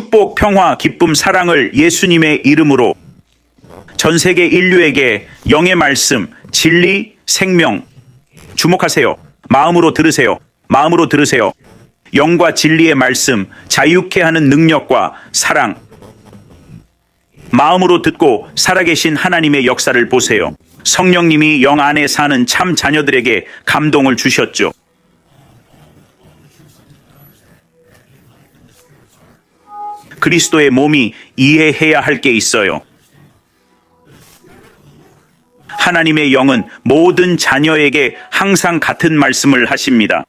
축복, 평화, 기쁨, 사랑을 예수님의 이름으로 전 세계 인류에게 영의 말씀, 진리, 생명, 주목하세요. 마음으로 들으세요. 마음으로 들으세요. 영과 진리의 말씀, 자유케 하는 능력과 사랑, 마음으로 듣고 살아계신 하나님의 역사를 보세요. 성령님이 영 안에 사는 참 자녀들에게 감동을 주셨죠. 그리스도의 몸이 이해해야 할 게 있어요. 하나님의 영은 모든 자녀에게 항상 같은 말씀을 하십니다.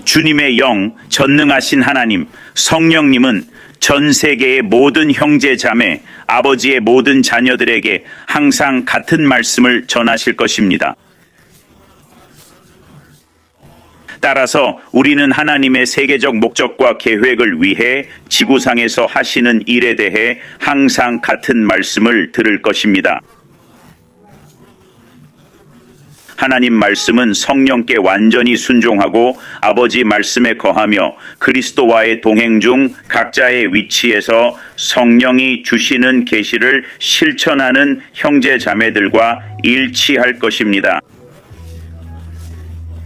주님의 영, 전능하신 하나님, 성령님은 전 세계의 모든 형제 자매, 아버지의 모든 자녀들에게 항상 같은 말씀을 전하실 것입니다. 따라서 우리는 하나님의 세계적 목적과 계획을 위해 지구상에서 하시는 일에 대해 항상 같은 말씀을 들을 것입니다. 하나님 말씀은 성령께 완전히 순종하고 아버지 말씀에 거하며 그리스도와의 동행 중 각자의 위치에서 성령이 주시는 계시를 실천하는 형제 자매들과 일치할 것입니다.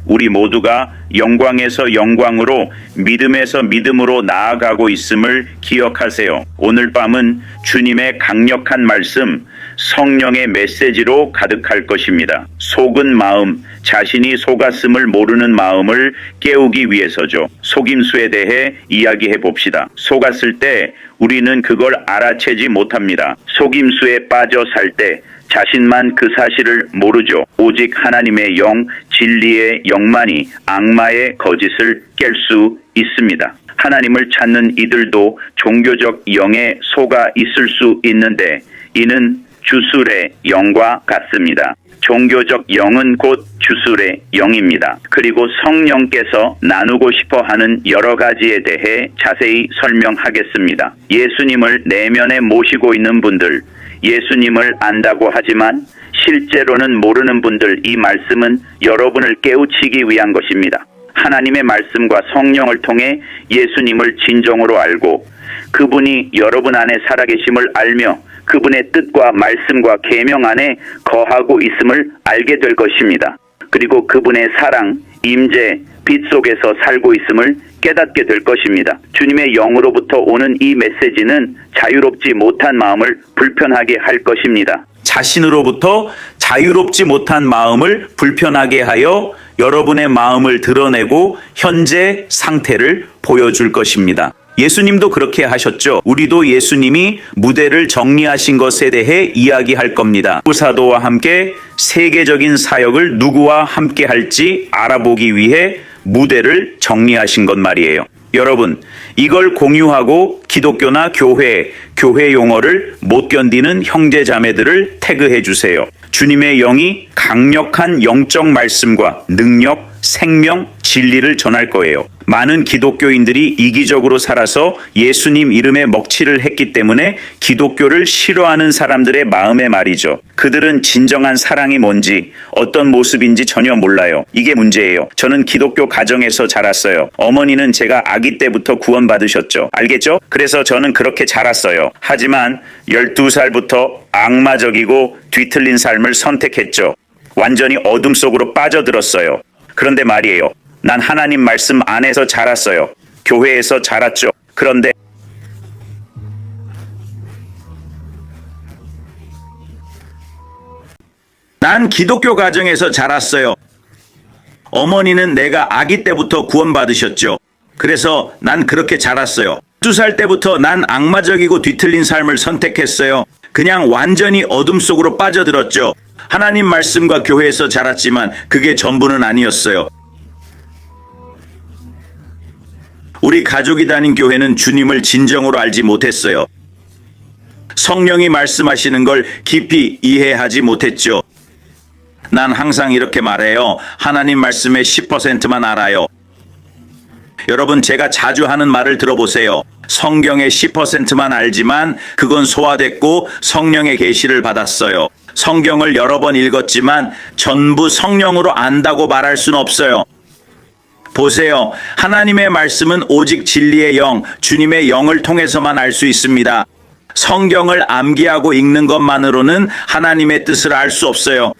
우리 모두가 영광에서 영광으로, 믿음에서 믿음으로 나아가고 있음을 기억하세요. 오늘 밤은 주님의 강력한 말씀, 성령의 메시지로 가득할 것입니다. 속은 마음, 자신이 속았음을 모르는 마음을 깨우기 위해서죠. 속임수에 대해 이야기해 봅시다. 속았을 때 우리는 그걸 알아채지 못합니다. 속임수에 빠져 살 때 자신만 그 사실을 모르죠. 오직 하나님의 영, 진리의 영만이 악마의 거짓을 깰 수 있습니다. 하나님을 찾는 이들도 종교적 영에 속아 있을 수 있는데 이는 주술의 영과 같습니다. 종교적 영은 곧 주술의 영입니다. 그리고 성령께서 나누고 싶어 하는 여러 가지에 대해 자세히 설명하겠습니다. 예수님을 내면에 모시고 있는 분들, 예수님을 안다고 하지만 실제로는 모르는 분들, 이 말씀은 여러분을 깨우치기 위한 것입니다. 하나님의 말씀과 성령을 통해 예수님을 진정으로 알고 그분이 여러분 안에 살아계심을 알며 그분의 뜻과 말씀과 계명 안에 거하고 있음을 알게 될 것입니다. 그리고 그분의 사랑, 임재, 빛 속에서 살고 있음을 깨닫게 될 것입니다. 주님의 영으로부터 오는 이 메시지는 자유롭지 못한 마음을 불편하게 할 것입니다. 자신으로부터 자유롭지 못한 마음을 불편하게 하여 여러분의 마음을 드러내고 현재 상태를 보여줄 것입니다. 예수님도 그렇게 하셨죠. 우리도 예수님이 무대를 정리하신 것에 대해 이야기할 겁니다. 사도와 함께 세계적인 사역을 누구와 함께 할지 알아보기 위해 무대를 정리하신 것 말이에요. 여러분, 이걸 공유하고 기독교나 교회 용어를 못 견디는 형제 자매들을 태그해 주세요. 주님의 영이 강력한 영적 말씀과 능력, 생명, 진리를 전할 거예요. 많은 기독교인들이 이기적으로 살아서 예수님 이름에 먹칠을 했기 때문에 기독교를 싫어하는 사람들의 마음의 말이죠. 그들은 진정한 사랑이 뭔지, 어떤 모습인지 전혀 몰라요. 이게 문제예요. 저는 기독교 가정에서 자랐어요. 어머니는 제가 아기 때부터 구원받으셨죠. 알겠죠? 그래서 저는 그렇게 자랐어요. 하지만 12살부터 악마적이고 뒤틀린 삶을 선택했죠. 완전히 어둠 속으로 빠져들었어요. 그런데 말이에요. 난 하나님 말씀 안에서 자랐어요. 교회에서 자랐죠. 그런데 난 기독교 가정에서 자랐어요. 어머니는 내가 아기 때부터 구원받으셨죠. 그래서 난 그렇게 자랐어요. 2살 때부터 난 악마적이고 뒤틀린 삶을 선택했어요. 그냥 완전히 어둠 속으로 빠져들었죠. 하나님 말씀과 교회에서 자랐지만 그게 전부는 아니었어요. 우리 가족이 다닌 교회는 주님을 진정으로 알지 못했어요. 성령이 말씀하시는 걸 깊이 이해하지 못했죠. 난 항상 이렇게 말해요. 하나님 말씀의 10%만 알아요. 여러분, 제가 자주 하는 말을 들어보세요. 성경의 10%만 알지만 그건 소화됐고 성령의 계시를 받았어요. 성경을 여러 번 읽었지만 전부 성령으로 안다고 말할 수는 없어요. 보세요. 하나님의 말씀은 오직 진리의 영, 주님의 영을 통해서만 알 수 있습니다. 성경을 암기하고 읽는 것만으로는 하나님의 뜻을 알 수 없어요.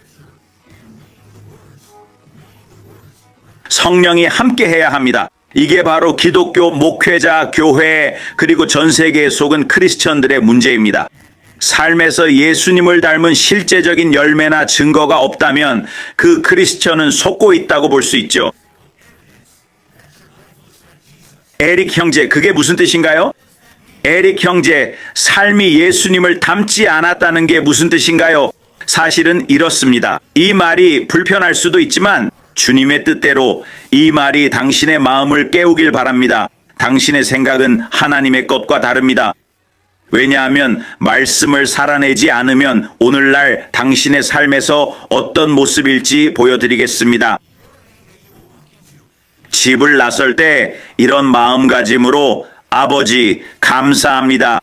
성령이 함께 해야 합니다. 이게 바로 기독교 목회자, 교회, 그리고 전 세계에 속은 크리스천들의 문제입니다. 삶에서 예수님을 닮은 실제적인 열매나 증거가 없다면 그 크리스천은 속고 있다고 볼 수 있죠. 에릭 형제, 그게 무슨 뜻인가요? 에릭 형제, 삶이 예수님을 닮지 않았다는 게 무슨 뜻인가요? 사실은 이렇습니다. 이 말이 불편할 수도 있지만 주님의 뜻대로 이 말이 당신의 마음을 깨우길 바랍니다. 당신의 생각은 하나님의 것과 다릅니다. 왜냐하면 말씀을 살아내지 않으면 오늘날 당신의 삶에서 어떤 모습일지 보여드리겠습니다. 집을 나설 때 이런 마음가짐으로 아버지 감사합니다.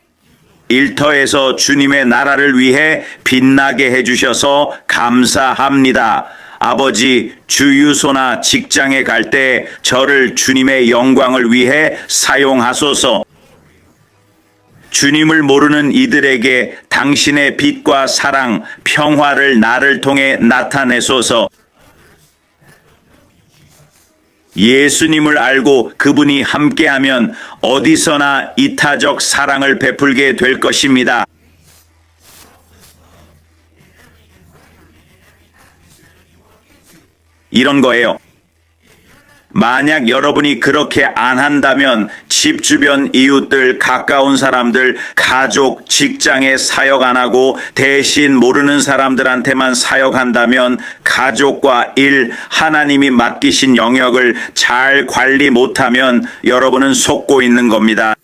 일터에서 주님의 나라를 위해 빛나게 해주셔서 감사합니다. 아버지 주유소나 직장에 갈 때 저를 주님의 영광을 위해 사용하소서. 주님을 모르는 이들에게 당신의 빛과 사랑, 평화를 나를 통해 나타내소서. 예수님을 알고 그분이 함께하면 어디서나 이타적 사랑을 베풀게 될 것입니다. 이런 거예요. 만약 여러분이 그렇게 안 한다면 집 주변 이웃들, 가까운 사람들, 가족, 직장에 사역 안 하고 대신 모르는 사람들한테만 사역한다면 가족과 일, 하나님이 맡기신 영역을 잘 관리 못하면 여러분은 속고 있는 겁니다.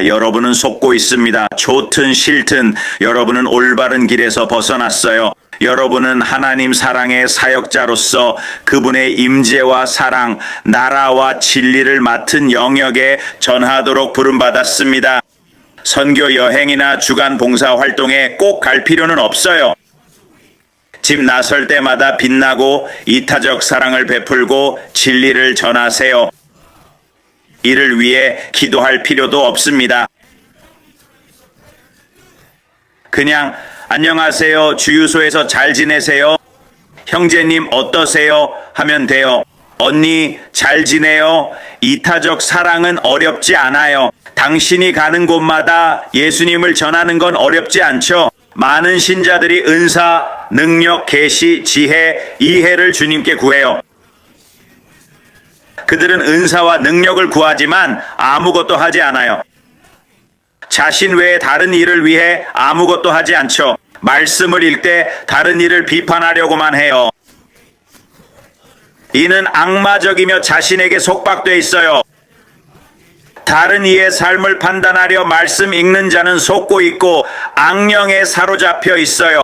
여러분은 속고 있습니다. 좋든 싫든 여러분은 올바른 길에서 벗어났어요. 여러분은 하나님 사랑의 사역자로서 그분의 임재와 사랑, 나라와 진리를 맡은 영역에 전하도록 부름받았습니다. 선교 여행이나 주간 봉사 활동에 꼭 갈 필요는 없어요. 집 나설 때마다 빛나고 이타적 사랑을 베풀고 진리를 전하세요. 이를 위해 기도할 필요도 없습니다. 그냥 안녕하세요. 주유소에서 잘 지내세요. 형제님 어떠세요? 하면 돼요. 언니 잘 지내요. 이타적 사랑은 어렵지 않아요. 당신이 가는 곳마다 예수님을 전하는 건 어렵지 않죠. 많은 신자들이 은사, 능력, 계시, 지혜, 이해를 주님께 구해요. 그들은 은사와 능력을 구하지만 아무것도 하지 않아요. 자신 외에 다른 일을 위해 아무것도 하지 않죠. 말씀을 읽되 다른 일을 비판하려고만 해요. 이는 악마적이며 자신에게 속박돼 있어요. 다른 이의 삶을 판단하려 말씀 읽는 자는 속고 있고 악령에 사로잡혀 있어요.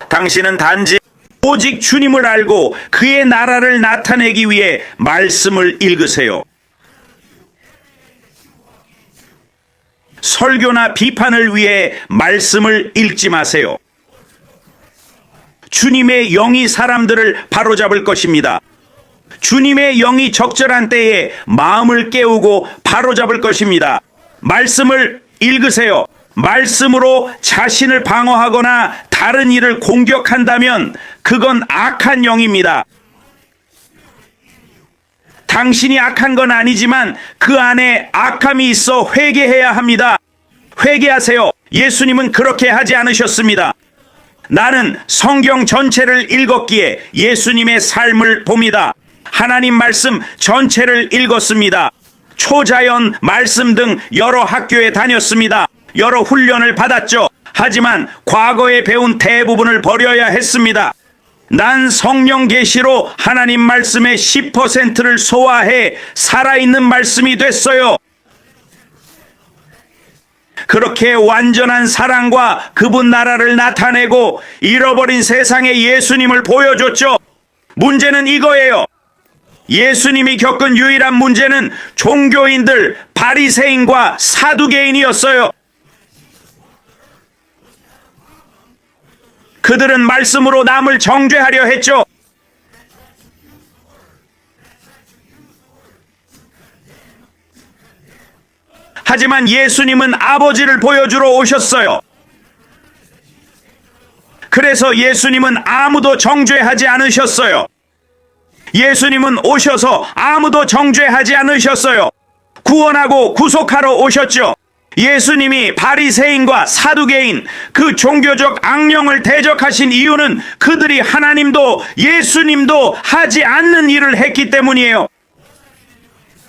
당신은 단지 오직 주님을 알고 그의 나라를 나타내기 위해 말씀을 읽으세요. 설교나 비판을 위해 말씀을 읽지 마세요. 주님의 영이 사람들을 바로잡을 것입니다. 주님의 영이 적절한 때에 마음을 깨우고 바로잡을 것입니다. 말씀을 읽으세요. 말씀으로 자신을 방어하거나 다른 일을 공격한다면 그건 악한 영입니다. 당신이 악한 건 아니지만 그 안에 악함이 있어 회개해야 합니다. 회개하세요. 예수님은 그렇게 하지 않으셨습니다. 나는 성경 전체를 읽었기에 예수님의 삶을 봅니다. 하나님 말씀 전체를 읽었습니다. 초자연 말씀 등 여러 학교에 다녔습니다. 여러 훈련을 받았죠. 하지만 과거에 배운 대부분을 버려야 했습니다. 난 성령 계시로 하나님 말씀의 10%를 소화해 살아있는 말씀이 됐어요. 그렇게 완전한 사랑과 그분 나라를 나타내고 잃어버린 세상에 예수님을 보여줬죠. 문제는 이거예요. 예수님이 겪은 유일한 문제는 종교인들, 바리새인과 사두개인이었어요. 그들은 말씀으로 남을 정죄하려 했죠. 하지만 예수님은 아버지를 보여주러 오셨어요. 그래서 예수님은 아무도 정죄하지 않으셨어요. 예수님은 오셔서 아무도 정죄하지 않으셨어요. 구원하고 구속하러 오셨죠. 예수님이 바리새인과 사두개인, 그 종교적 악령을 대적하신 이유는 그들이 하나님도 예수님도 하지 않는 일을 했기 때문이에요.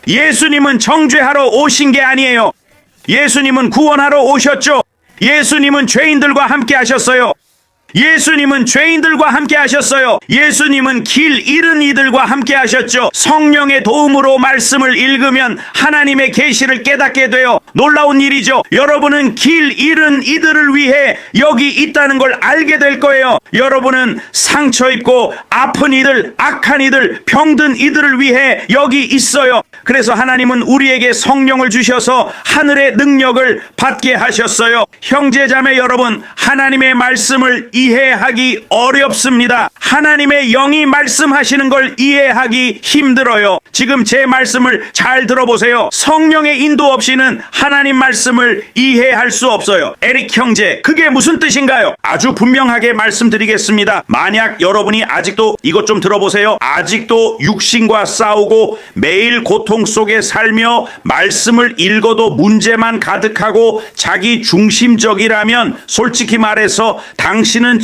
예수님은 정죄하러 오신 게 아니에요. 예수님은 구원하러 오셨죠. 예수님은 죄인들과 함께 하셨어요. 예수님은 죄인들과 함께 하셨어요. 예수님은 길 잃은 이들과 함께 하셨죠. 성령의 도움으로 말씀을 읽으면 하나님의 계시를 깨닫게 돼요. 놀라운 일이죠. 여러분은 길 잃은 이들을 위해 여기 있다는 걸 알게 될 거예요. 여러분은 상처 입고 아픈 이들, 악한 이들, 병든 이들을 위해 여기 있어요. 그래서 하나님은 우리에게 성령을 주셔서 하늘의 능력을 받게 하셨어요. 형제자매 여러분, 하나님의 말씀을 이해하기 어렵습니다. 하나님의 영이 말씀하시는 걸 이해하기 힘들어요. 지금 제 말씀을 잘 들어보세요. 성령의 인도 없이는 하나님 말씀을 이해할 수 없어요. 에릭 형제, 그게 무슨 뜻인가요? 아주 분명하게 말씀드리겠습니다. 만약 여러분이 아직도 이것 좀 들어보세요. 아직도 육신과 싸우고 매일 고통 속에 살며 말씀을 읽어도 문제만 가득하고 자기 중심적이라면 솔직히 말해서 당신은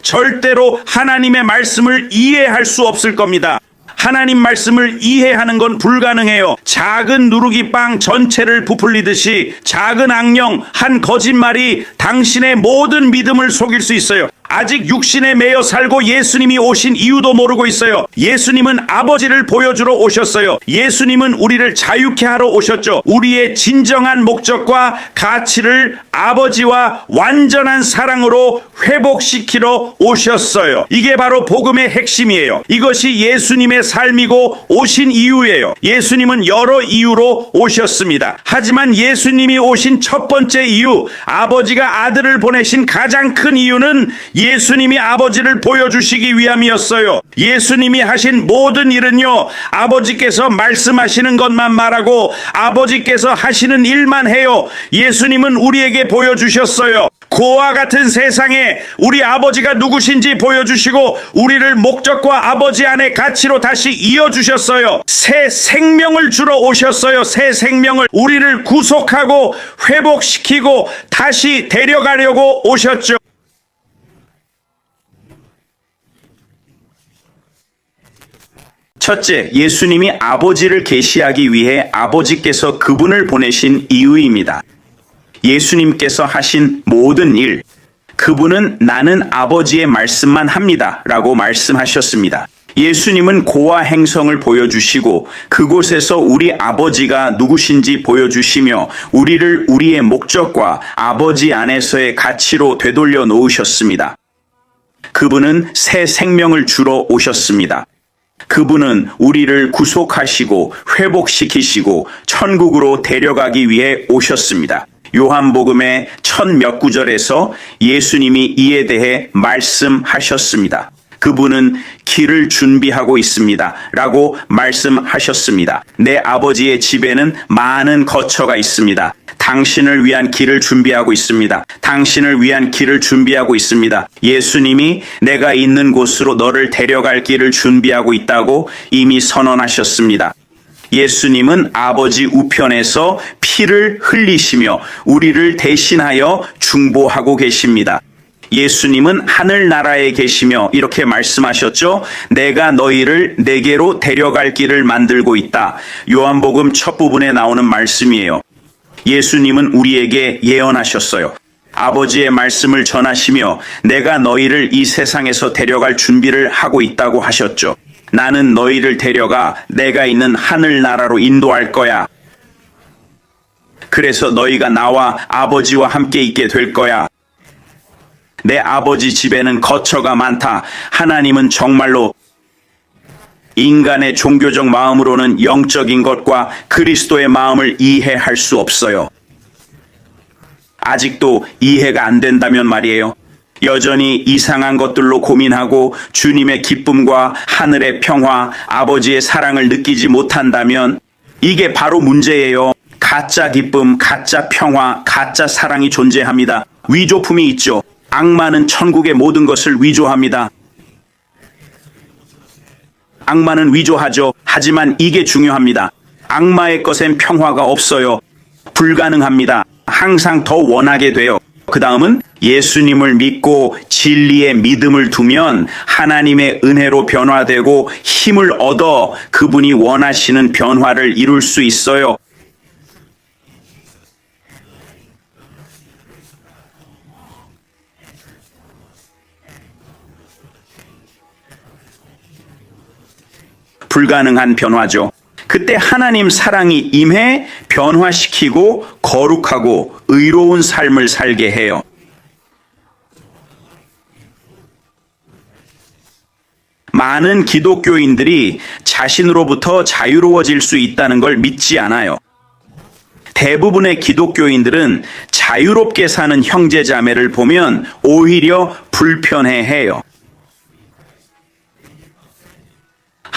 절대로 하나님의 말씀을 이해할 수 없을 겁니다. 하나님 말씀을 이해하는 건 불가능해요. 작은 누르기빵 전체를 부풀리듯이 작은 악령 한 거짓말이 당신의 모든 믿음을 속일 수 있어요. 아직 육신에 매여 살고 예수님이 오신 이유도 모르고 있어요. 예수님은 아버지를 보여주러 오셨어요. 예수님은 우리를 자유케 하러 오셨죠. 우리의 진정한 목적과 가치를 아버지와 완전한 사랑으로 회복시키러 오셨어요. 이게 바로 복음의 핵심이에요. 이것이 예수님의 삶이고 오신 이유예요. 예수님은 여러 이유로 오셨습니다. 하지만 예수님이 오신 첫 번째 이유, 아버지가 아들을 보내신 가장 큰 이유는 예수님이 아버지를 보여주시기 위함이었어요. 예수님이 하신 모든 일은요, 아버지께서 말씀하시는 것만 말하고 아버지께서 하시는 일만 해요. 예수님은 우리에게 보여주셨어요. 고와 같은 세상에 우리 아버지가 누구신지 보여주시고 우리를 목적과 아버지 안의 가치로 다시 이어주셨어요. 새 생명을 주러 오셨어요. 새 생명을, 우리를 구속하고 회복시키고 다시 데려가려고 오셨죠. 첫째, 예수님이 아버지를 계시하기 위해 아버지께서 그분을 보내신 이유입니다. 예수님께서 하신 모든 일, 그분은 나는 아버지의 말씀만 합니다 라고 말씀하셨습니다. 예수님은 고아 행성을 보여주시고 그곳에서 우리 아버지가 누구신지 보여주시며 우리를 우리의 목적과 아버지 안에서의 가치로 되돌려 놓으셨습니다. 그분은 새 생명을 주러 오셨습니다. 그분은 우리를 구속하시고 회복시키시고 천국으로 데려가기 위해 오셨습니다. 요한복음의 첫 몇 구절에서 예수님이 이에 대해 말씀하셨습니다. 그분은 길을 준비하고 있습니다 라고 말씀하셨습니다. 내 아버지의 집에는 많은 거처가 있습니다. 당신을 위한 길을 준비하고 있습니다. 당신을 위한 길을 준비하고 있습니다. 예수님이 내가 있는 곳으로 너를 데려갈 길을 준비하고 있다고 이미 선언하셨습니다. 예수님은 아버지 우편에서 피를 흘리시며 우리를 대신하여 중보하고 계십니다. 예수님은 하늘나라에 계시며 이렇게 말씀하셨죠. 내가 너희를 내게로 데려갈 길을 만들고 있다. 요한복음 첫 부분에 나오는 말씀이에요. 예수님은 우리에게 예언하셨어요. 아버지의 말씀을 전하시며 내가 너희를 이 세상에서 데려갈 준비를 하고 있다고 하셨죠. 나는 너희를 데려가 내가 있는 하늘나라로 인도할 거야. 그래서 너희가 나와 아버지와 함께 있게 될 거야. 내 아버지 집에는 거처가 많다. 하나님은 정말로 인간의 종교적 마음으로는 영적인 것과 그리스도의 마음을 이해할 수 없어요. 아직도 이해가 안 된다면 말이에요. 여전히 이상한 것들로 고민하고 주님의 기쁨과 하늘의 평화, 아버지의 사랑을 느끼지 못한다면 이게 바로 문제예요. 가짜 기쁨, 가짜 평화, 가짜 사랑이 존재합니다. 위조품이 있죠. 악마는 천국의 모든 것을 위조합니다. 악마는 위조하죠. 하지만 이게 중요합니다. 악마의 것엔 평화가 없어요. 불가능합니다. 항상 더 원하게 돼요. 그 다음은 예수님을 믿고 진리의 믿음을 두면 하나님의 은혜로 변화되고 힘을 얻어 그분이 원하시는 변화를 이룰 수 있어요. 불가능한 변화죠. 그때 하나님 사랑이 임해 변화시키고 거룩하고 의로운 삶을 살게 해요. 많은 기독교인들이 자신으로부터 자유로워질 수 있다는 걸 믿지 않아요. 대부분의 기독교인들은 자유롭게 사는 형제자매를 보면 오히려 불편해해요.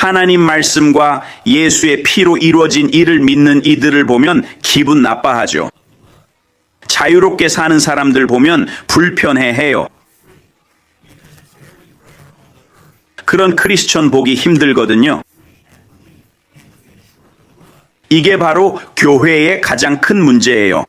하나님 말씀과 예수의 피로 이루어진 일을 믿는 이들을 보면 기분 나빠하죠. 자유롭게 사는 사람들 보면 불편해해요. 그런 크리스천 보기 힘들거든요. 이게 바로 교회의 가장 큰 문제예요.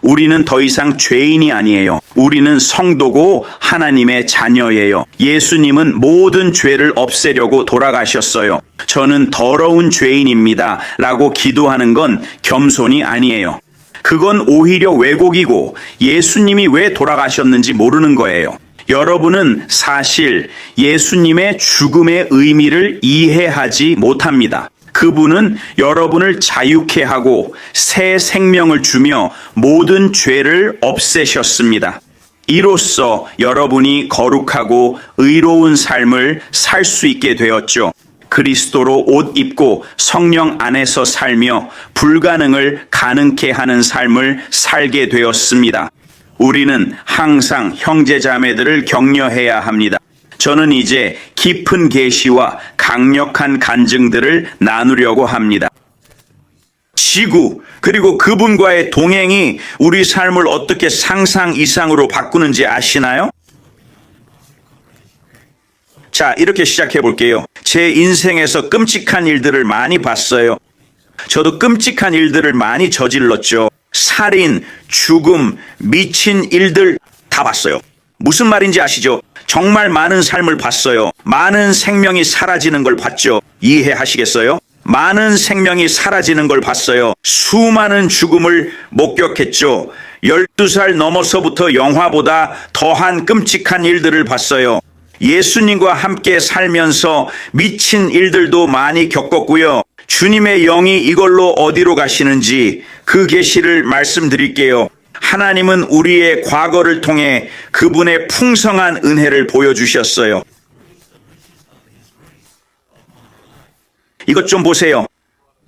우리는 더 이상 죄인이 아니에요. 우리는 성도고 하나님의 자녀예요. 예수님은 모든 죄를 없애려고 돌아가셨어요. 저는 더러운 죄인입니다. 라고 기도하는 건 겸손이 아니에요. 그건 오히려 왜곡이고 예수님이 왜 돌아가셨는지 모르는 거예요. 여러분은 사실 예수님의 죽음의 의미를 이해하지 못합니다. 그분은 여러분을 자유케 하고 새 생명을 주며 모든 죄를 없애셨습니다. 이로써 여러분이 거룩하고 의로운 삶을 살 수 있게 되었죠. 그리스도로 옷 입고 성령 안에서 살며 불가능을 가능케 하는 삶을 살게 되었습니다. 우리는 항상 형제자매들을 격려해야 합니다. 저는 이제 깊은 계시와 강력한 간증들을 나누려고 합니다. 지구 그리고 그분과의 동행이 우리 삶을 어떻게 상상 이상으로 바꾸는지 아시나요? 자, 이렇게 시작해 볼게요. 제 인생에서 끔찍한 일들을 많이 봤어요. 저도 끔찍한 일들을 많이 저질렀죠. 살인, 죽음, 미친 일들 다 봤어요. 무슨 말인지 아시죠? 정말 많은 삶을 봤어요. 많은 생명이 사라지는 걸 봤죠. 이해하시겠어요? 많은 생명이 사라지는 걸 봤어요. 수많은 죽음을 목격했죠. 12살 넘어서부터 영화보다 더한 끔찍한 일들을 봤어요. 예수님과 함께 살면서 미친 일들도 많이 겪었고요. 주님의 영이 이걸로 어디로 가시는지 그 계시를 말씀드릴게요. 하나님은 우리의 과거를 통해 그분의 풍성한 은혜를 보여주셨어요. 이것 좀 보세요.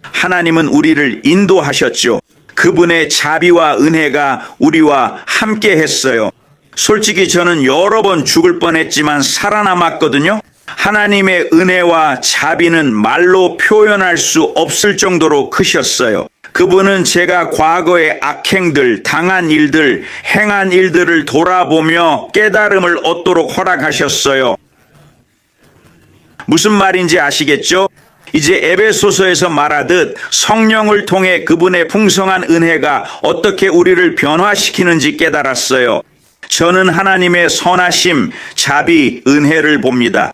하나님은 우리를 인도하셨죠. 그분의 자비와 은혜가 우리와 함께 했어요. 솔직히 저는 여러 번 죽을 뻔했지만 살아남았거든요. 하나님의 은혜와 자비는 말로 표현할 수 없을 정도로 크셨어요. 그분은 제가 과거의 악행들, 당한 일들, 행한 일들을 돌아보며 깨달음을 얻도록 허락하셨어요. 무슨 말인지 아시겠죠? 이제 에베소서에서 말하듯 성령을 통해 그분의 풍성한 은혜가 어떻게 우리를 변화시키는지 깨달았어요. 저는 하나님의 선하심, 자비, 은혜를 봅니다.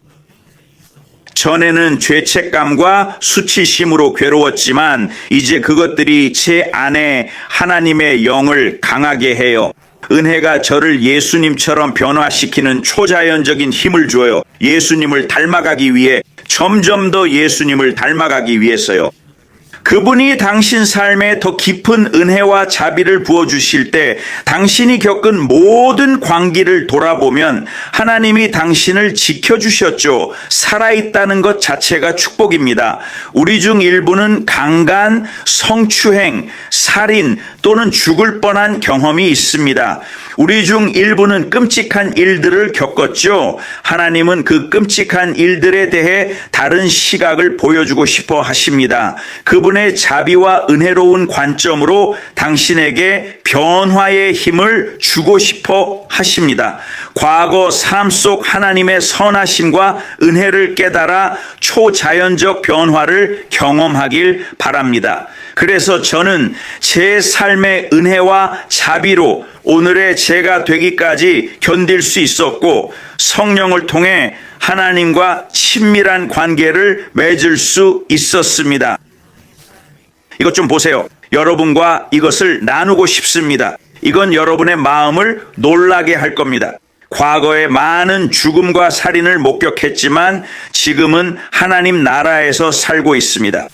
전에는 죄책감과 수치심으로 괴로웠지만 이제 그것들이 제 안에 하나님의 영을 강하게 해요. 은혜가 저를 예수님처럼 변화시키는 초자연적인 힘을 줘요. 예수님을 닮아가기 위해, 점점 더 예수님을 닮아가기 위해서요. 그분이 당신 삶에 더 깊은 은혜와 자비를 부어주실 때 당신이 겪은 모든 광기를 돌아보면 하나님이 당신을 지켜주셨죠. 살아있다는 것 자체가 축복입니다. 우리 중 일부는 강간, 성추행, 살인 또는 죽을 뻔한 경험이 있습니다. 우리 중 일부는 끔찍한 일들을 겪었죠. 하나님은 그 끔찍한 일들에 대해 다른 시각을 보여주고 싶어 하십니다. 그분의 자비와 은혜로운 관점으로 당신에게 변화의 힘을 주고 싶어 하십니다. 과거 삶 속 하나님의 선하심과 은혜를 깨달아 초자연적 변화를 경험하길 바랍니다. 그래서 저는 제 삶의 은혜와 자비로 오늘의 제가 되기까지 견딜 수 있었고 성령을 통해 하나님과 친밀한 관계를 맺을 수 있었습니다. 이것 좀 보세요. 여러분과 이것을 나누고 싶습니다. 이건 여러분의 마음을 놀라게 할 겁니다. 과거에 많은 죽음과 살인을 목격했지만 지금은 하나님 나라에서 살고 있습니다.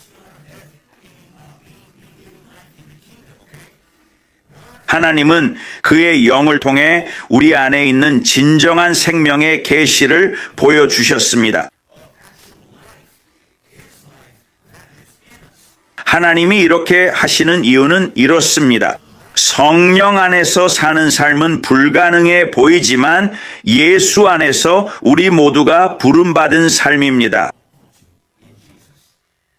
하나님은 그의 영을 통해 우리 안에 있는 진정한 생명의 계시를 보여주셨습니다. 하나님이 이렇게 하시는 이유는 이렇습니다. 성령 안에서 사는 삶은 불가능해 보이지만 예수 안에서 우리 모두가 부름받은 삶입니다.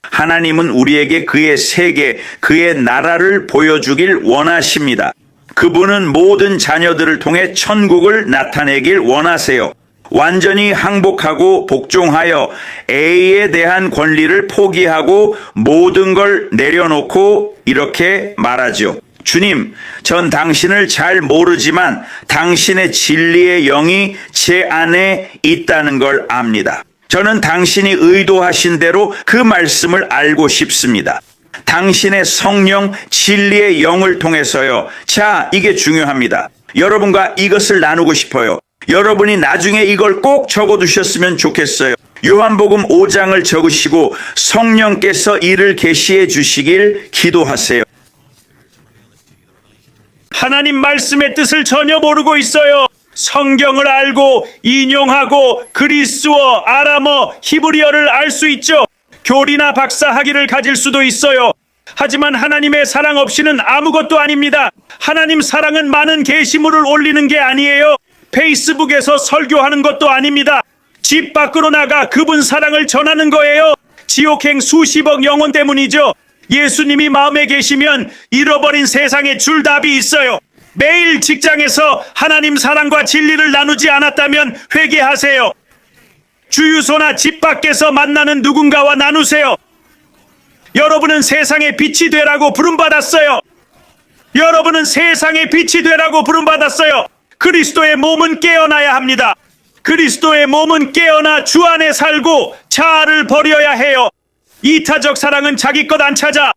하나님은 우리에게 그의 세계, 그의 나라를 보여주길 원하십니다. 그분은 모든 자녀들을 통해 천국을 나타내길 원하세요. 완전히 항복하고 복종하여 A에 대한 권리를 포기하고 모든 걸 내려놓고 이렇게 말하죠. 주님, 전 당신을 잘 모르지만 당신의 진리의 영이 제 안에 있다는 걸 압니다. 저는 당신이 의도하신 대로 그 말씀을 알고 싶습니다. 당신의 성령 진리의 영을 통해서요. 자, 이게 중요합니다. 여러분과 이것을 나누고 싶어요. 여러분이 나중에 이걸 꼭 적어두셨으면 좋겠어요. 요한복음 5장을 적으시고 성령께서 이를 계시해 주시길 기도하세요. 하나님 말씀의 뜻을 전혀 모르고 있어요. 성경을 알고 인용하고 그리스어, 아람어, 히브리어를 알 수 있죠. 교리나 박사 학위를 가질 수도 있어요. 하지만 하나님의 사랑 없이는 아무것도 아닙니다. 하나님 사랑은 많은 게시물을 올리는 게 아니에요. 페이스북에서 설교하는 것도 아닙니다. 집 밖으로 나가 그분 사랑을 전하는 거예요. 지옥행 수십억 영혼 때문이죠. 예수님이 마음에 계시면 잃어버린 세상에 줄 답이 있어요. 매일 직장에서 하나님 사랑과 진리를 나누지 않았다면 회개하세요. 주유소나 집 밖에서 만나는 누군가와 나누세요. 여러분은 세상의 빛이 되라고 부름받았어요. 여러분은 세상의 빛이 되라고 부름받았어요. 그리스도의 몸은 깨어나야 합니다. 그리스도의 몸은 깨어나 주 안에 살고 자아를 버려야 해요. 이타적 사랑은 자기 것 안 찾아.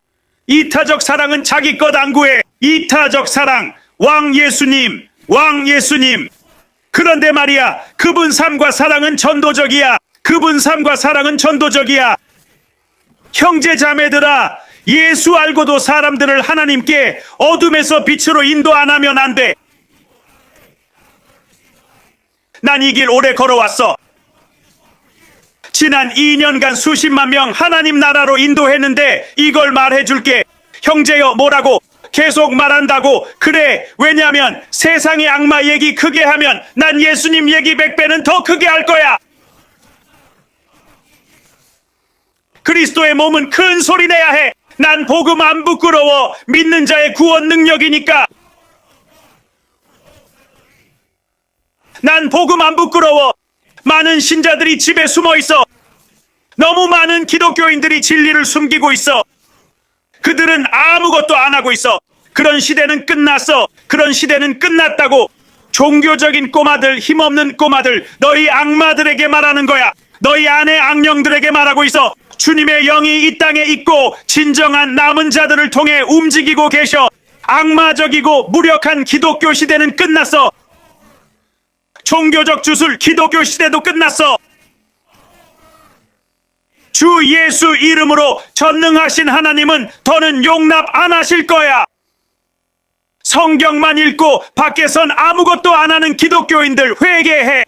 이타적 사랑은 자기 것 안 구해. 이타적 사랑, 왕 예수님, 왕 예수님. 그런데 말이야, 그분 삶과 사랑은 전도적이야. 그분 삶과 사랑은 전도적이야. 형제 자매들아, 예수 알고도 사람들을 하나님께 어둠에서 빛으로 인도 안 하면 안 돼. 난 이 길 오래 걸어왔어. 지난 2년간 수십만 명 하나님 나라로 인도했는데 이걸 말해줄게. 형제여, 뭐라고? 계속 말한다고. 그래, 왜냐면 세상의 악마 얘기 크게 하면 난 예수님 얘기 100배는 더 크게 할 거야. 그리스도의 몸은 큰 소리 내야 해. 난 복음 안 부끄러워. 믿는 자의 구원 능력이니까. 난 복음 안 부끄러워. 많은 신자들이 집에 숨어 있어. 너무 많은 기독교인들이 진리를 숨기고 있어. 그들은 아무것도 안 하고 있어. 그런 시대는 끝났어. 그런 시대는 끝났다고. 종교적인 꼬마들, 힘없는 꼬마들, 너희 악마들에게 말하는 거야. 너희 안의 악령들에게 말하고 있어. 주님의 영이 이 땅에 있고 진정한 남은 자들을 통해 움직이고 계셔. 악마적이고 무력한 기독교 시대는 끝났어. 종교적 주술 기독교 시대도 끝났어. 주 예수 이름으로 전능하신 하나님은 더는 용납 안 하실 거야. 성경만 읽고 밖에선 아무것도 안 하는 기독교인들 회개해.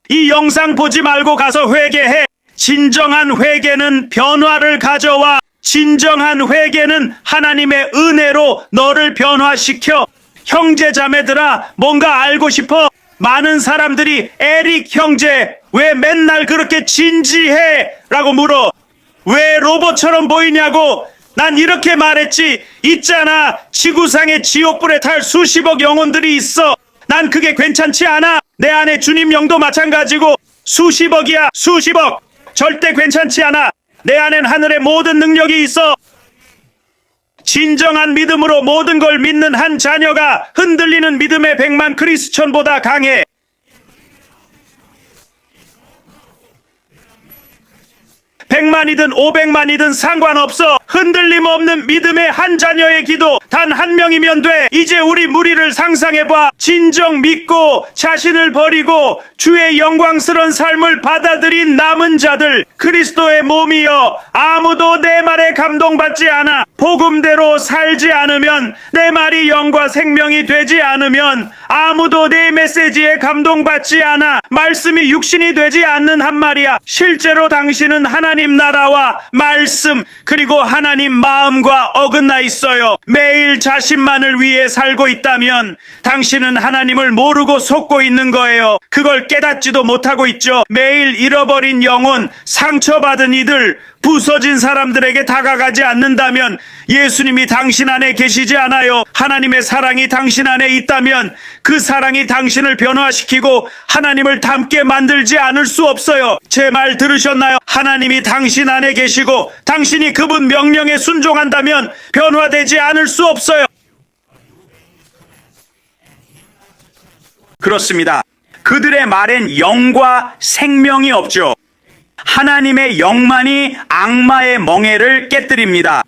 이 영상 보지 말고 가서 회개해. 진정한 회개는 변화를 가져와. 진정한 회개는 하나님의 은혜로 너를 변화시켜. 형제 자매들아, 뭔가 알고 싶어? 많은 사람들이 에릭 형제 왜 맨날 그렇게 진지해? 라고 물어. 왜 로봇처럼 보이냐고. 난 이렇게 말했지. 있잖아, 지구상에 지옥불에 탈 수십억 영혼들이 있어. 난 그게 괜찮지 않아. 내 안에 주님 영도 마찬가지고. 수십억이야, 수십억. 절대 괜찮지 않아. 내 안엔 하늘의 모든 능력이 있어. 진정한 믿음으로 모든 걸 믿는 한 자녀가 흔들리는 믿음의 100만 크리스천보다 강해. 백만이든 500만이든 상관없어. 흔들림 없는 믿음의 한 자녀의 기도 단 한 명이면 돼. 이제 우리 무리를 상상해봐. 진정 믿고 자신을 버리고 주의 영광스러운 삶을 받아들인 남은 자들, 그리스도의 몸이여, 아무도 내 말에 감동받지 않아. 복음대로 살지 않으면, 내 말이 영과 생명이 되지 않으면 아무도 내 메시지에 감동받지 않아. 말씀이 육신이 되지 않는 한 말이야. 실제로 당신은 하나님 나라와 말씀 그리고 하나님 마음과 어긋나 있어요. 매일 자신만을 위해 살고 있다면 당신은 하나님을 모르고 속고 있는 거예요. 그걸 깨닫지도 못하고 있죠. 매일 잃어버린 영혼, 상처받은 이들, 부서진 사람들에게 다가가지 않는다면 예수님이 당신 안에 계시지 않아요. 하나님의 사랑이 당신 안에 있다면 그 사랑이 당신을 변화시키고 하나님을 닮게 만들지 않을 수 없어요. 제 말 들으셨나요? 하나님이 당신 안에 계시고 당신이 그분 명령에 순종한다면 변화되지 않을 수 없어요. 그렇습니다. 그들의 말엔 영과 생명이 없죠. 하나님의 영만이 악마의 멍에를 깨뜨립니다.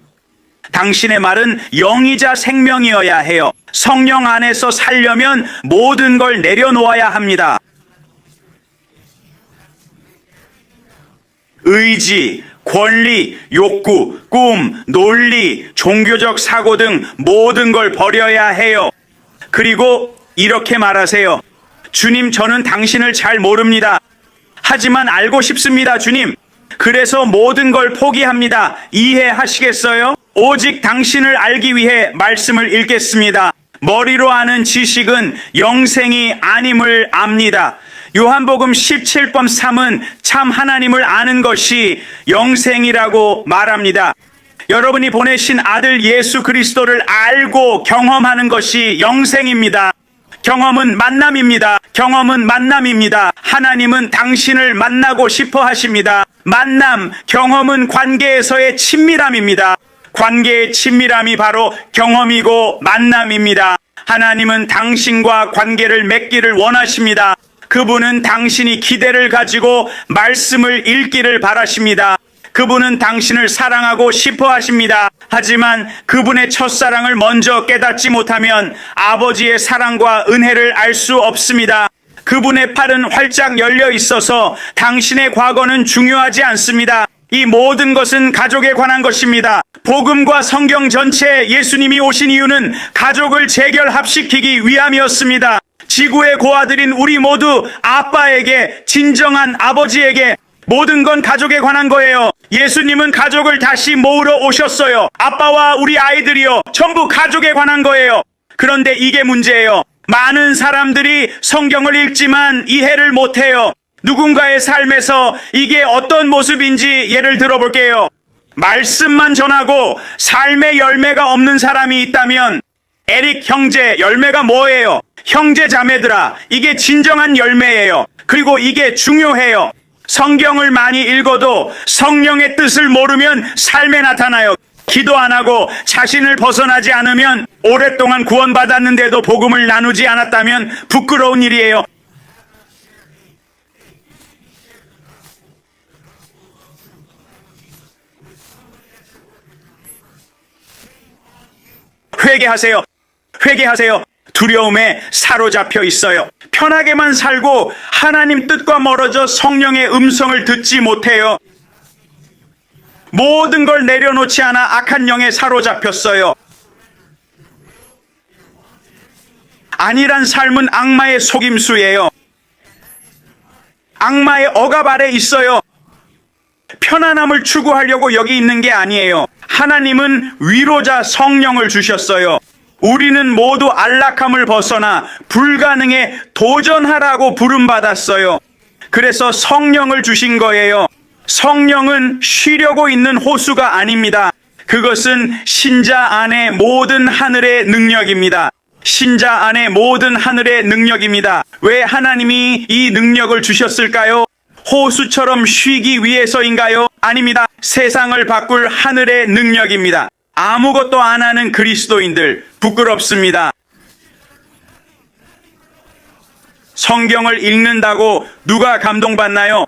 당신의 말은 영이자 생명이어야 해요. 성령 안에서 살려면 모든 걸 내려놓아야 합니다. 의지, 권리, 욕구, 꿈, 논리, 종교적 사고 등 모든 걸 버려야 해요. 그리고 이렇게 말하세요. 주님, 저는 당신을 잘 모릅니다. 하지만 알고 싶습니다, 주님. 그래서 모든 걸 포기합니다. 이해하시겠어요? 오직 당신을 알기 위해 말씀을 읽겠습니다. 머리로 아는 지식은 영생이 아님을 압니다. 요한복음 17번 3은 참 하나님을 아는 것이 영생이라고 말합니다. 여러분이 보내신 아들 예수 그리스도를 알고 경험하는 것이 영생입니다. 경험은 만남입니다. 경험은 만남입니다. 하나님은 당신을 만나고 싶어 하십니다. 만남, 경험은 관계에서의 친밀함입니다. 관계의 친밀함이 바로 경험이고 만남입니다. 하나님은 당신과 관계를 맺기를 원하십니다. 그분은 당신이 기대를 가지고 말씀을 읽기를 바라십니다. 그분은 당신을 사랑하고 싶어 하십니다. 하지만 그분의 첫사랑을 먼저 깨닫지 못하면 아버지의 사랑과 은혜를 알 수 없습니다. 그분의 팔은 활짝 열려 있어서 당신의 과거는 중요하지 않습니다. 이 모든 것은 가족에 관한 것입니다. 복음과 성경 전체에 예수님이 오신 이유는 가족을 재결합시키기 위함이었습니다. 지구의 고아들인 우리 모두 아빠에게, 진정한 아버지에게, 모든 건 가족에 관한 거예요. 예수님은 가족을 다시 모으러 오셨어요. 아빠와 우리 아이들이요, 전부 가족에 관한 거예요. 그런데 이게 문제예요. 많은 사람들이 성경을 읽지만 이해를 못해요. 누군가의 삶에서 이게 어떤 모습인지 예를 들어볼게요. 말씀만 전하고 삶의 열매가 없는 사람이 있다면, 에릭 형제 열매가 뭐예요? 형제 자매들아, 이게 진정한 열매예요. 그리고 이게 중요해요. 성경을 많이 읽어도 성령의 뜻을 모르면 삶에 나타나요. 기도 안 하고 자신을 벗어나지 않으면, 오랫동안 구원받았는데도 복음을 나누지 않았다면 부끄러운 일이에요. 회개하세요. 회개하세요. 두려움에 사로잡혀 있어요. 편하게만 살고 하나님 뜻과 멀어져 성령의 음성을 듣지 못해요. 모든 걸 내려놓지 않아 악한 영에 사로잡혔어요. 안일한 삶은 악마의 속임수예요. 악마의 억압 아래 있어요. 편안함을 추구하려고 여기 있는 게 아니에요. 하나님은 위로자 성령을 주셨어요. 우리는 모두 안락함을 벗어나 불가능에 도전하라고 부름받았어요. 그래서 성령을 주신 거예요. 성령은 쉬려고 있는 호수가 아닙니다. 그것은 신자 안에 모든 하늘의 능력입니다. 신자 안에 모든 하늘의 능력입니다. 왜 하나님이 이 능력을 주셨을까요? 호수처럼 쉬기 위해서인가요? 아닙니다. 세상을 바꿀 하늘의 능력입니다. 아무것도 안 하는 그리스도인들 부끄럽습니다. 성경을 읽는다고 누가 감동받나요?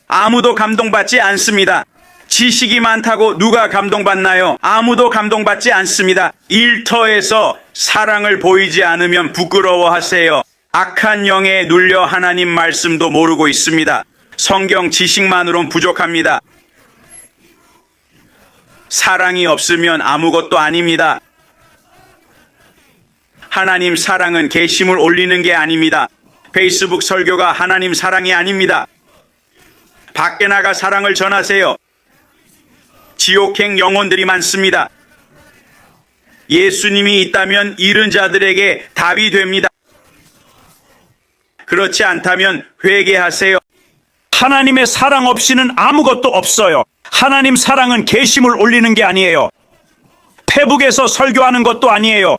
아무도 감동받지 않습니다. 지식이 많다고 누가 감동받나요? 아무도 감동받지 않습니다. 일터에서 사랑을 보이지 않으면 부끄러워하세요. 악한 영에 눌려 하나님 말씀도 모르고 있습니다. 성경 지식만으론 부족합니다. 사랑이 없으면 아무것도 아닙니다. 하나님 사랑은 게시물 올리는 게 아닙니다. 페이스북 설교가 하나님 사랑이 아닙니다. 밖에 나가 사랑을 전하세요. 지옥행 영혼들이 많습니다. 예수님이 있다면 잃은 자들에게 답이 됩니다. 그렇지 않다면 회개하세요. 하나님의 사랑 없이는 아무것도 없어요. 하나님 사랑은 게시물 올리는 게 아니에요. 페북에서 설교하는 것도 아니에요.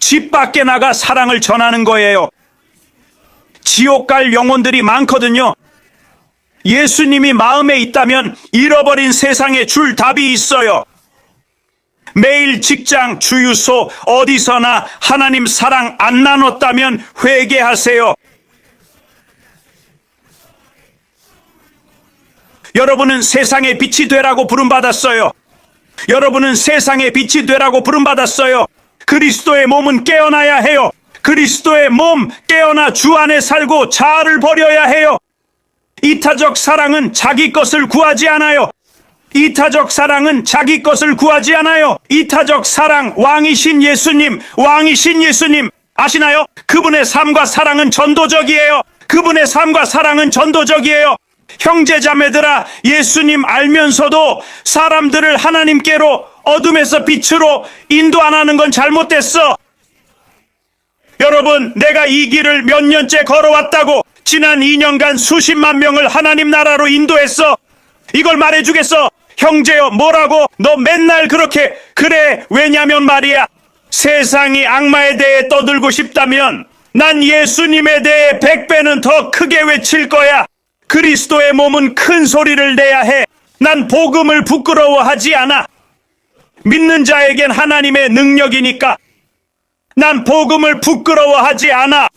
집 밖에 나가 사랑을 전하는 거예요. 지옥 갈 영혼들이 많거든요. 예수님이 마음에 있다면 잃어버린 세상에 줄 답이 있어요. 매일 직장, 주유소, 어디서나 하나님 사랑 안 나눴다면 회개하세요. 여러분은 세상의 빛이 되라고 부름받았어요. 여러분은 세상의 빛이 되라고 부름받았어요. 그리스도의 몸은 깨어나야 해요. 그리스도의 몸 깨어나 주 안에 살고 자아를 버려야 해요. 이타적 사랑은 자기 것을 구하지 않아요. 이타적 사랑은 자기 것을 구하지 않아요. 이타적 사랑, 왕이신 예수님 아시나요? 그분의 삶과 사랑은 전도적이에요. 그분의 삶과 사랑은 전도적이에요. 형제자매들아, 예수님 알면서도 사람들을 하나님께로 어둠에서 빛으로 인도 안 하는 건 잘못됐어. 여러분, 내가 이 길을 몇 년째 걸어왔다고. 지난 2년간 수십만 명을 하나님 나라로 인도했어. 이걸 말해주겠어. 형제여, 뭐라고? 너 맨날 그렇게. 그래, 왜냐면 말이야, 세상이 악마에 대해 떠들고 싶다면 난 예수님에 대해 100배는 더 크게 외칠 거야. 그리스도의 몸은 큰 소리를 내야 해. 난 복음을 부끄러워하지 않아. 믿는 자에겐 하나님의 능력이니까. 난 복음을 부끄러워하지 않아.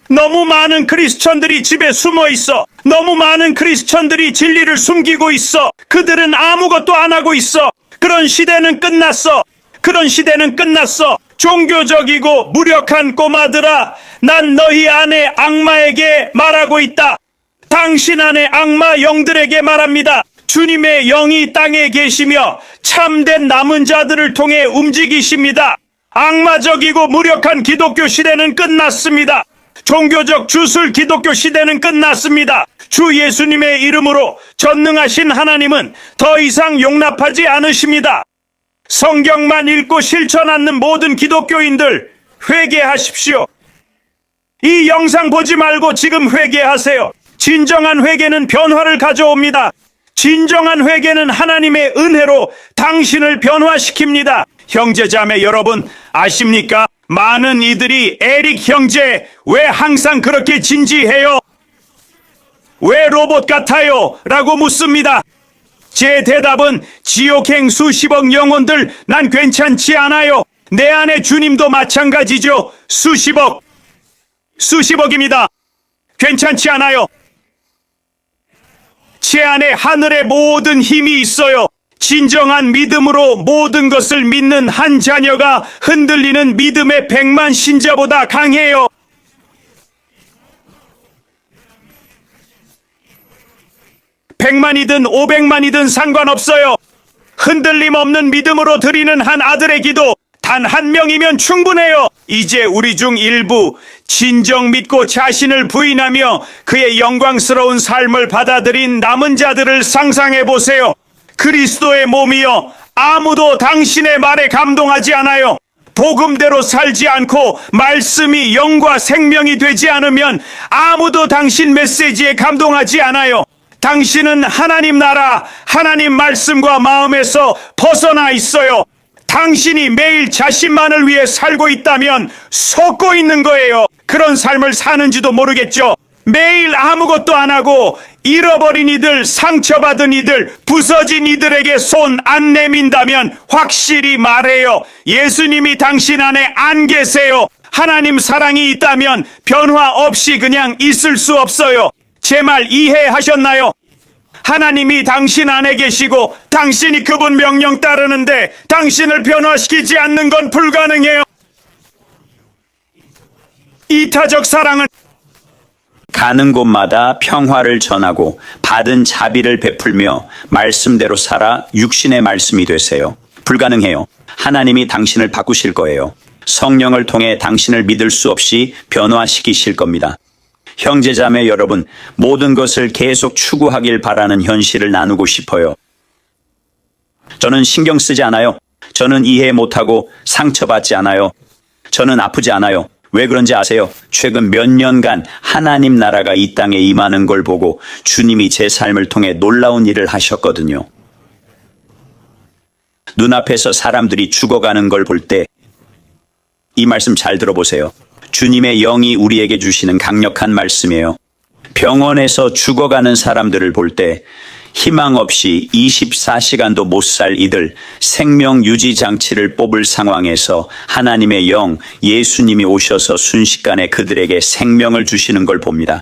너무 많은 크리스천들이 집에 숨어 있어. 너무 많은 크리스천들이 진리를 숨기고 있어. 그들은 아무것도 안 하고 있어. 그런 시대는 끝났어. 그런 시대는 끝났어. 종교적이고 무력한 꼬마들아, 난 너희 안에 악마에게 말하고 있다. 당신 안에 악마 영들에게 말합니다. 주님의 영이 땅에 계시며 참된 남은 자들을 통해 움직이십니다. 악마적이고 무력한 기독교 시대는 끝났습니다. 종교적 주술 기독교 시대는 끝났습니다. 주 예수님의 이름으로 전능하신 하나님은 더 이상 용납하지 않으십니다. 성경만 읽고 실천 않는 모든 기독교인들 회개하십시오. 이 영상 보지 말고 지금 회개하세요. 진정한 회개는 변화를 가져옵니다. 진정한 회개는 하나님의 은혜로 당신을 변화시킵니다. 형제자매 여러분, 아십니까? 많은 이들이 에릭 형제 왜 항상 그렇게 진지해요? 왜 로봇 같아요? 라고 묻습니다. 제 대답은 지옥행 수십억 영혼들 난 괜찮지 않아요. 내 안에 주님도 마찬가지죠. 수십억입니다. 괜찮지 않아요. 제 안에 하늘의 모든 힘이 있어요. 진정한 믿음으로 모든 것을 믿는 한 자녀가 흔들리는 믿음의 100만 신자보다 강해요. 100만이든 500만이든 상관없어요. 흔들림 없는 믿음으로 드리는 한 아들의 기도 단 한 명이면 충분해요. 이제 우리 중 일부 진정 믿고 자신을 부인하며 그의 영광스러운 삶을 받아들인 남은 자들을 상상해 보세요. 그리스도의 몸이여, 아무도 당신의 말에 감동하지 않아요. 복음대로 살지 않고 말씀이 영과 생명이 되지 않으면 아무도 당신 메시지에 감동하지 않아요. 당신은 하나님 나라, 하나님 말씀과 마음에서 벗어나 있어요. 당신이 매일 자신만을 위해 살고 있다면 속고 있는 거예요. 그런 삶을 사는지도 모르겠죠. 매일 아무것도 안 하고 잃어버린 이들, 상처받은 이들, 부서진 이들에게 손 안 내민다면 확실히 말해요. 예수님이 당신 안에 안 계세요. 하나님 사랑이 있다면 변화 없이 그냥 있을 수 없어요. 제 말 이해하셨나요? 하나님이 당신 안에 계시고 당신이 그분 명령 따르는데 당신을 변화시키지 않는 건 불가능해요. 이타적 사랑은 가는 곳마다 평화를 전하고 받은 자비를 베풀며 말씀대로 살아 육신의 말씀이 되세요. 불가능해요. 하나님이 당신을 바꾸실 거예요. 성령을 통해 당신을 믿을 수 없이 변화시키실 겁니다. 형제자매 여러분, 모든 것을 계속 추구하길 바라는 현실을 나누고 싶어요. 저는 신경 쓰지 않아요. 저는 이해 못하고 상처받지 않아요. 저는 아프지 않아요. 왜 그런지 아세요? 최근 몇 년간 하나님 나라가 이 땅에 임하는 걸 보고 주님이 제 삶을 통해 놀라운 일을 하셨거든요. 눈앞에서 사람들이 죽어가는 걸 볼 때 이 말씀 잘 들어보세요. 주님의 영이 우리에게 주시는 강력한 말씀이에요. 병원에서 죽어가는 사람들을 볼 때 희망 없이 24시간도 못 살 이들, 생명 유지 장치를 뽑을 상황에서 하나님의 영, 예수님이 오셔서 순식간에 그들에게 생명을 주시는 걸 봅니다.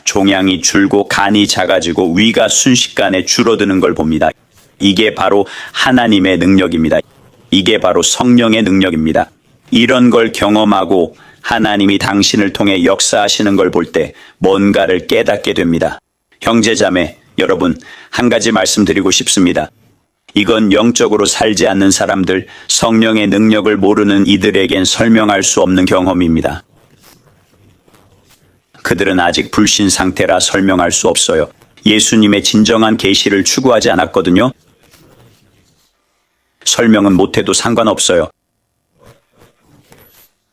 종양이 줄고 간이 작아지고 위가 순식간에 줄어드는 걸 봅니다. 이게 바로 하나님의 능력입니다. 이게 바로 성령의 능력입니다. 이런 걸 경험하고 하나님이 당신을 통해 역사하시는 걸 볼 때 뭔가를 깨닫게 됩니다. 형제자매 여러분, 한 가지 말씀드리고 싶습니다. 이건 영적으로 살지 않는 사람들, 성령의 능력을 모르는 이들에겐 설명할 수 없는 경험입니다. 그들은 아직 불신 상태라 설명할 수 없어요. 예수님의 진정한 계시를 추구하지 않았거든요. 설명은 못해도 상관없어요.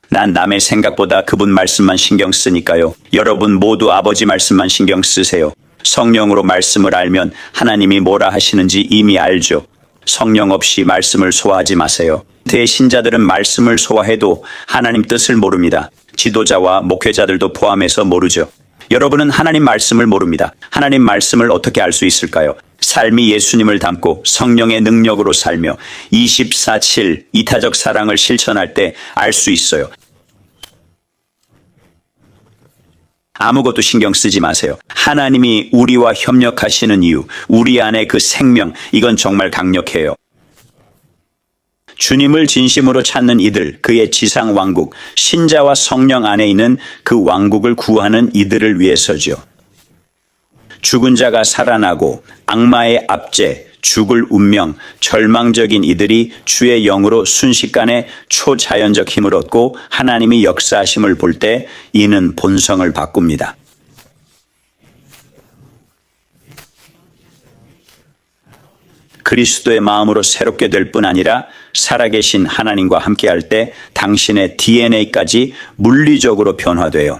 난 남의 생각보다 그분 말씀만 신경 쓰니까요. 여러분 모두 아버지 말씀만 신경 쓰세요. 성령으로 말씀을 알면 하나님이 뭐라 하시는지 이미 알죠. 성령 없이 말씀을 소화하지 마세요. 대신자들은 말씀을 소화해도 하나님 뜻을 모릅니다. 지도자와 목회자들도 포함해서 모르죠. 여러분은 하나님 말씀을 모릅니다. 하나님 말씀을 어떻게 알 수 있을까요? 삶이 예수님을 닮고 성령의 능력으로 살며 24/7 이타적 사랑을 실천할 때 알 수 있어요. 아무것도 신경 쓰지 마세요. 하나님이 우리와 협력하시는 이유, 우리 안에 그 생명, 이건 정말 강력해요. 주님을 진심으로 찾는 이들, 그의 지상 왕국, 신자와 성령 안에 있는 그 왕국을 구하는 이들을 위해서죠. 죽은 자가 살아나고 악마의 압제, 죽을 운명, 절망적인 이들이 주의 영으로 순식간에 초자연적 힘을 얻고 하나님이 역사하심을 볼 때 이는 본성을 바꿉니다. 그리스도의 마음으로 새롭게 될 뿐 아니라 살아계신 하나님과 함께할 때 당신의 DNA까지 물리적으로 변화돼요.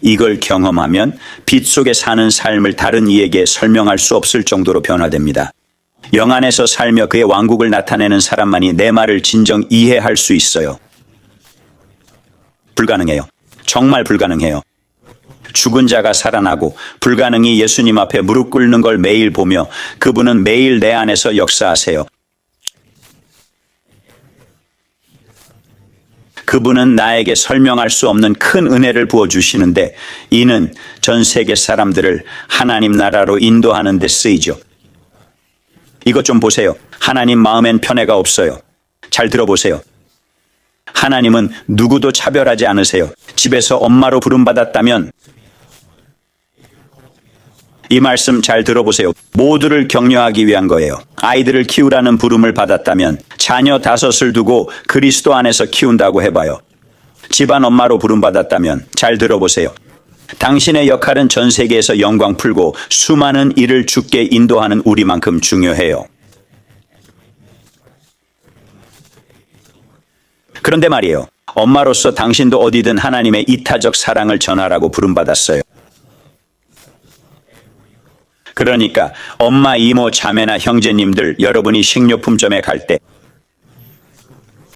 이걸 경험하면 빛 속에 사는 삶을 다른 이에게 설명할 수 없을 정도로 변화됩니다. 영 안에서 살며 그의 왕국을 나타내는 사람만이 내 말을 진정 이해할 수 있어요. 불가능해요. 정말 불가능해요. 죽은 자가 살아나고 불가능이 예수님 앞에 무릎 꿇는 걸 매일 보며 그분은 매일 내 안에서 역사하세요. 그분은 나에게 설명할 수 없는 큰 은혜를 부어주시는데 이는 전 세계 사람들을 하나님 나라로 인도하는 데 쓰이죠. 이것 좀 보세요. 하나님 마음엔 편애가 없어요. 잘 들어보세요. 하나님은 누구도 차별하지 않으세요. 집에서 엄마로 부름받았다면 이 말씀 잘 들어보세요. 모두를 격려하기 위한 거예요. 아이들을 키우라는 부름을 받았다면 자녀 5을 두고 그리스도 안에서 키운다고 해봐요. 집안 엄마로 부름받았다면 잘 들어보세요. 당신의 역할은 전 세계에서 영광 풀고 수많은 이를 주께 인도하는 우리만큼 중요해요. 그런데 말이에요. 엄마로서 당신도 어디든 하나님의 이타적 사랑을 전하라고 부름받았어요. 그러니까 엄마, 이모, 자매나 형제님들, 여러분이 식료품점에 갈 때,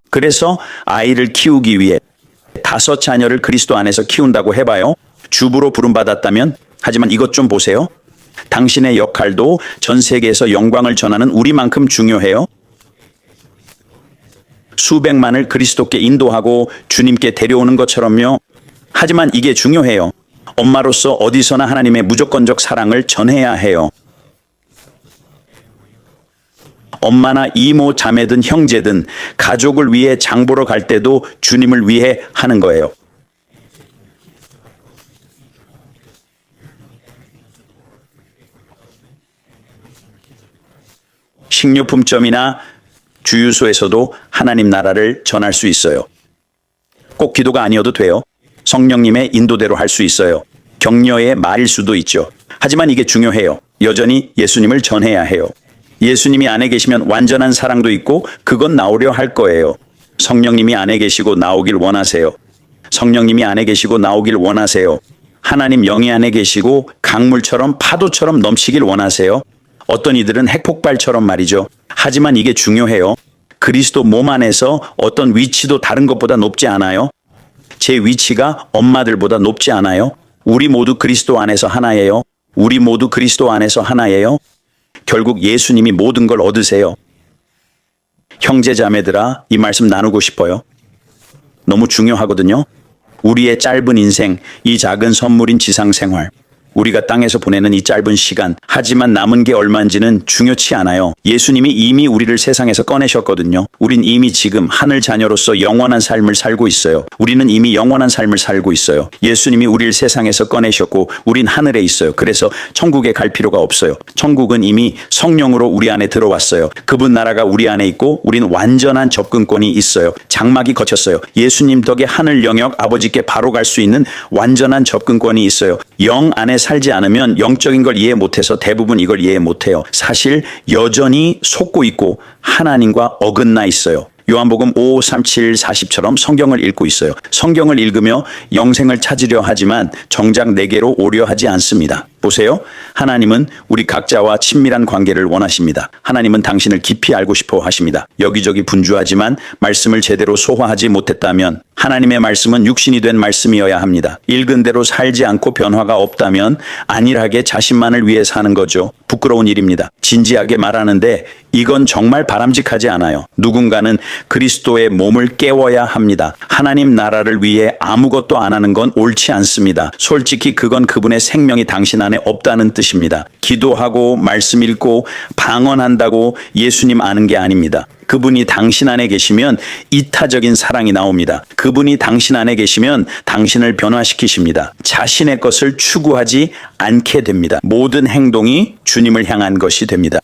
그래서 아이를 키우기 위해 5 자녀를 그리스도 안에서 키운다고 해봐요. 주부로 부름받았다면, 하지만 이것 좀 보세요. 당신의 역할도 전 세계에서 영광을 전하는 우리만큼 중요해요. 수백만을 그리스도께 인도하고 주님께 데려오는 것처럼요. 하지만 이게 중요해요. 엄마로서 어디서나 하나님의 무조건적 사랑을 전해야 해요. 엄마나 이모, 자매든 형제든 가족을 위해 장 보러 갈 때도 주님을 위해 하는 거예요. 식료품점이나 주유소에서도 하나님 나라를 전할 수 있어요. 꼭 기도가 아니어도 돼요. 성령님의 인도대로 할 수 있어요. 격려의 말일 수도 있죠. 하지만 이게 중요해요. 여전히 예수님을 전해야 해요. 예수님이 안에 계시면 완전한 사랑도 있고 그건 나오려 할 거예요. 성령님이 안에 계시고 나오길 원하세요. 성령님이 안에 계시고 나오길 원하세요. 하나님 영이 안에 계시고 강물처럼 파도처럼 넘치길 원하세요. 어떤 이들은 핵폭발처럼 말이죠. 하지만 이게 중요해요. 그리스도 몸 안에서 어떤 위치도 다른 것보다 높지 않아요. 제 위치가 엄마들보다 높지 않아요. 우리 모두 그리스도 안에서 하나예요. 우리 모두 그리스도 안에서 하나예요. 결국 예수님이 모든 걸 얻으세요. 형제 자매들아, 이 말씀 나누고 싶어요. 너무 중요하거든요. 우리의 짧은 인생, 이 작은 선물인 지상생활, 우리가 땅에서 보내는 이 짧은 시간, 하지만 남은 게 얼마인지는 중요치 않아요. 예수님이 이미 우리를 세상에서 꺼내셨거든요. 우린 이미 지금 하늘 자녀로서 영원한 삶을 살고 있어요. 우리는 이미 영원한 삶을 살고 있어요. 예수님이 우리를 세상에서 꺼내셨고 우린 하늘에 있어요. 그래서 천국에 갈 필요가 없어요. 천국은 이미 성령으로 우리 안에 들어왔어요. 그분 나라가 우리 안에 있고 우린 완전한 접근권이 있어요. 장막이 거쳤어요. 예수님 덕에 하늘 영역 아버지께 바로 갈 수 있는 완전한 접근권이 있어요. 영 안에 살지 않으면 영적인 걸 이해 못해서 대부분 이걸 이해 못해요. 사실 여전히 속고 있고 하나님과 어긋나 있어요. 요한복음 5, 37, 40처럼 성경을 읽고 있어요. 성경을 읽으며 영생을 찾으려 하지만 정작 내게로 오려 하지 않습니다. 보세요. 하나님은 우리 각자와 친밀한 관계를 원하십니다. 하나님은 당신을 깊이 알고 싶어 하십니다. 여기저기 분주하지만 말씀을 제대로 소화하지 못했다면 하나님의 말씀은 육신이 된 말씀이어야 합니다. 읽은 대로 살지 않고 변화가 없다면 안일하게 자신만을 위해 사는 거죠. 부끄러운 일입니다. 진지하게 말하는데 이건 정말 바람직하지 않아요. 누군가는 그리스도의 몸을 깨워야 합니다. 하나님 나라를 위해 아무것도 안 하는 건 옳지 않습니다. 솔직히 그건 그분의 생명이 당신 안에 없다는 뜻입니다. 기도하고 말씀 읽고 방언한다고 예수님 아는 게 아닙니다. 그분이 당신 안에 계시면 이타적인 사랑이 나옵니다. 그분이 당신 안에 계시면 당신을 변화시키십니다. 자신의 것을 추구하지 않게 됩니다. 모든 행동이 주님을 향한 것이 됩니다.